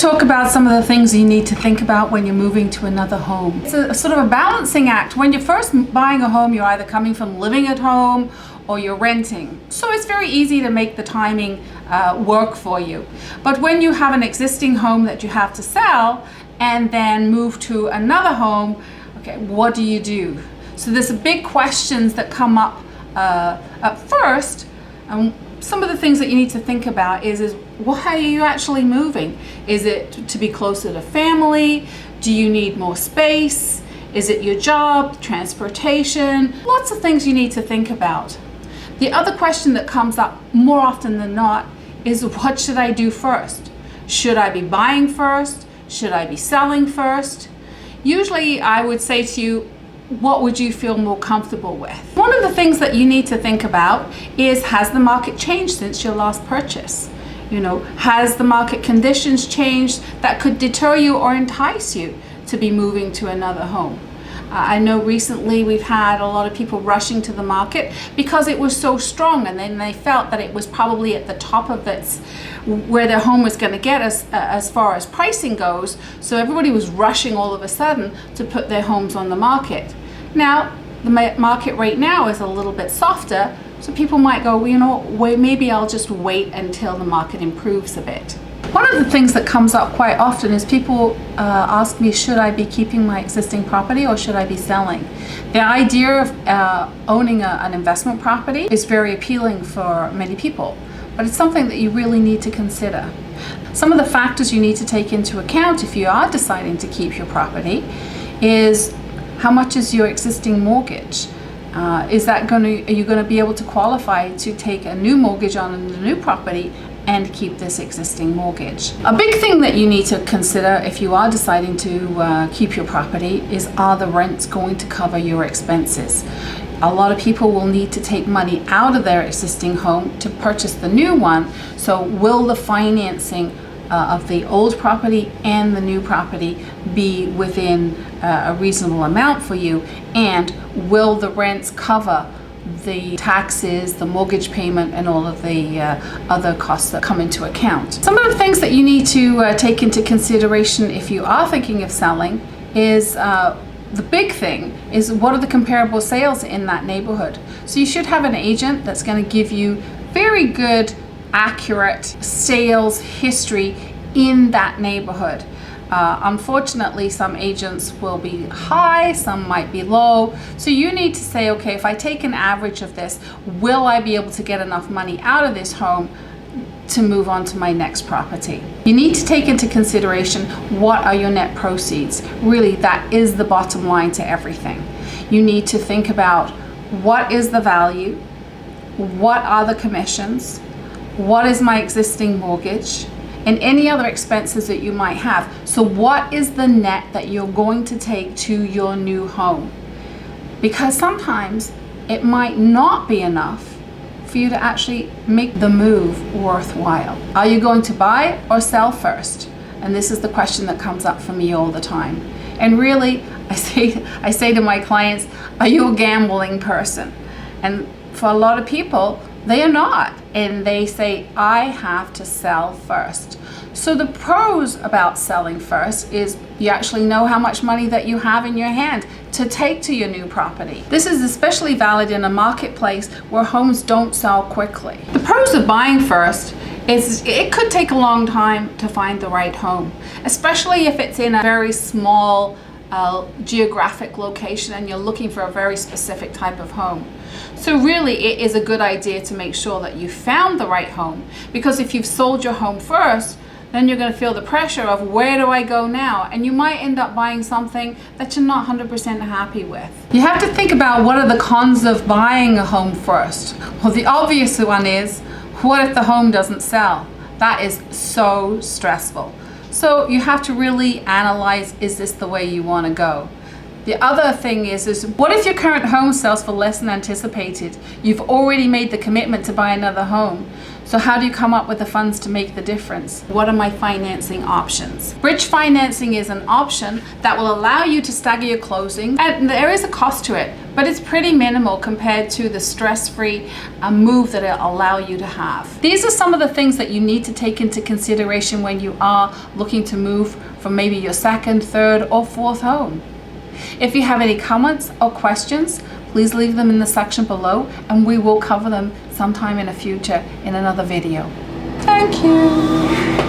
talk about some of the things you need to think about when you're moving to another home. It's a sort of a balancing act. When you're first buying a home, you're either coming from living at home or you're renting. So it's very easy to make the timing work for you. But when you have an existing home that you have to sell and then move to another home, okay, what do you do? So there's big questions that come up at first. Some of the things that you need to think about is why are you actually moving? Is it to be closer to family? Do you need more space? Is it your job, transportation? Lots of things you need to think about. The other question that comes up more often than not is, what should I do first? Should I be buying first? Should I be selling first? Usually I would say to you, what would you feel more comfortable with? One of the things that you need to think about is, has the market changed since your last purchase? You know, has the market conditions changed that could deter you or entice you to be moving to another home? I know recently we've had a lot of people rushing to the market because it was so strong, and then they felt that it was probably at the top of its where their home was going to get as far as pricing goes. So everybody was rushing all of a sudden to put their homes on the market. Now the market right now is a little bit softer, so people might go, well, you know, maybe I'll just wait until the market improves a bit. One of the things that comes up quite often is people ask me, should I be keeping my existing property or should I be selling? The idea of owning an investment property is very appealing for many people, but it's something that you really need to consider. Some of the factors you need to take into account if you are deciding to keep your property is, how much is your existing mortgage? Are you going to be able to qualify to take a new mortgage on the new property and keep this existing mortgage? A big thing that you need to consider if you are deciding to keep your property is, are the rents going to cover your expenses? A lot of people will need to take money out of their existing home to purchase the new one. So will the financing of the old property and the new property be within a reasonable amount for you? And will the rents cover the taxes, the mortgage payment, and all of the other costs that come into account? Some of the things that you need to take into consideration if you are thinking of selling is, the big thing is, what are the comparable sales in that neighborhood? So you should have an agent that's going to give you very good, accurate sales history in that neighborhood. Unfortunately, some agents will be high, some might be low. So you need to say, okay, if I take an average of this, will I be able to get enough money out of this home to move on to my next property? You need to take into consideration, what are your net proceeds? Really, that is the bottom line to everything. You need to think about, what is the value? What are the commissions? What is my existing mortgage? And any other expenses that you might have. So what is the net that you're going to take to your new home? Because sometimes it might not be enough for you to actually make the move worthwhile. Are you going to buy or sell first? And this is the question that comes up for me all the time. And really, I say to my clients, are you a gambling person? And for a lot of people, they are not, and they say, I have to sell first. So the pros about selling first is, you actually know how much money that you have in your hand to take to your new property. This is especially valid in a marketplace where homes don't sell quickly. The pros of buying first is, it could take a long time to find the right home, especially if it's in a very small geographic location and you're looking for a very specific type of home. So really, it is a good idea to make sure that you found the right home, because if you've sold your home first, then you're going to feel the pressure of, where do I go now? And you might end up buying something that you're not 100% happy with. You have to think about, what are the cons of buying a home first? Well, the obvious one is, what if the home doesn't sell? That is so stressful. So you have to really analyze, is this the way you want to go? The other thing is what if your current home sells for less than anticipated? You've already made the commitment to buy another home. So how do you come up with the funds to make the difference? What are my financing options? Bridge financing is an option that will allow you to stagger your closing, and there is a cost to it, but it's pretty minimal compared to the stress-free move that it'll allow you to have. These are some of the things that you need to take into consideration when you are looking to move from maybe your second, third, or fourth home. If you have any comments or questions, please leave them in the section below, and we will cover them sometime in the future in another video. Thank you.